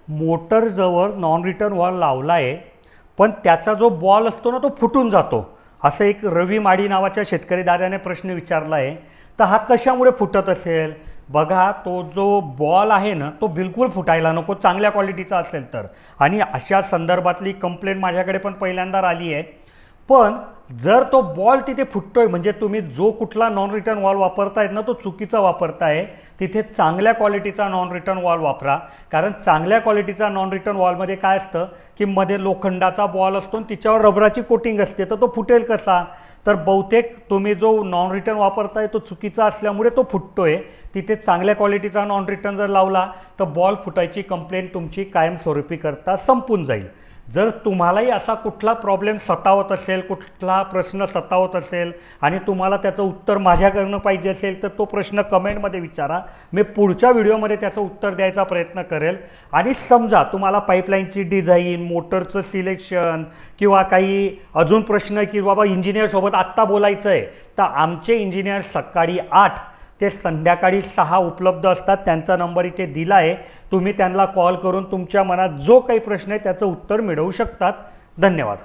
मोटरजवळ non return valve लावला आहे, पण त्याचा जो बॉल असतो ना तो फुटून जातो, असं एक रवी माडी नावाच्या शेतकरी दादाने प्रश्न विचारला आहे. तर हा कशामुळे फुटत असेल? बघा, तो जो बॉल आहे ना तो बिलकुल फुटायला नको, चांगल्या क्वालिटीचा असेल तर. आणि अशा संदर्भातली कंप्लेंट माझ्याकडे पण पहिल्यांदा आली आहे. पण जर तो बॉल तिथे फुटतोय म्हणजे तुम्ही जो कुठला नॉन रिटर्न वॉल वापरतायत ना तो चुकीचा वापरताय. तिथे चांगल्या क्वालिटीचा नॉन रिटर्न वॉल वापरा. कारण चांगल्या क्वालिटीचा नॉन रिटर्न वॉलमध्ये काय असतं की मध्ये लोखंडाचा बॉल असतो आणि तिच्यावर रबराची कोटिंग असते, तर तो फुटेल कसा? तर बहुतेक तुम्ही जो नॉन रिटर्न वापरताय तो चुकीचा असल्यामुळे तो फुटतोय. तिथे चांगल्या क्वालिटीचा नॉन रिटर्न जर लावला तर बॉल फुटायची कंप्लेंट तुमची कायमस्वरूपी करता संपून जाईल. जर तुम्हालाही असा कुठला प्रॉब्लेम सतावत असेल, कुठला प्रश्न सतावत असेल आणि तुम्हाला त्याचं उत्तर माझ्याकडनं पाहिजे असेल तर तो प्रश्न कमेंटमध्ये विचारा. मी पुढच्या व्हिडिओमध्ये त्याचं उत्तर द्यायचा प्रयत्न करेल. आणि समजा तुम्हाला पाईपलाईनची डिझाईन, मोटरचं सिलेक्शन किंवा काही अजून प्रश्न की बाबा इंजिनियरसोबत आत्ता बोलायचं आहे, तर आमचे इंजिनियर सकाळी 8 ते संध्याकाळी 6 उपलब्ध असतात. त्यांचा नंबर इथे दिला आहे. तुम्ही त्यांना कॉल करून तुमच्या मनात जो काही प्रश्न आहे त्याचं उत्तर मिळवू शकतात. धन्यवाद.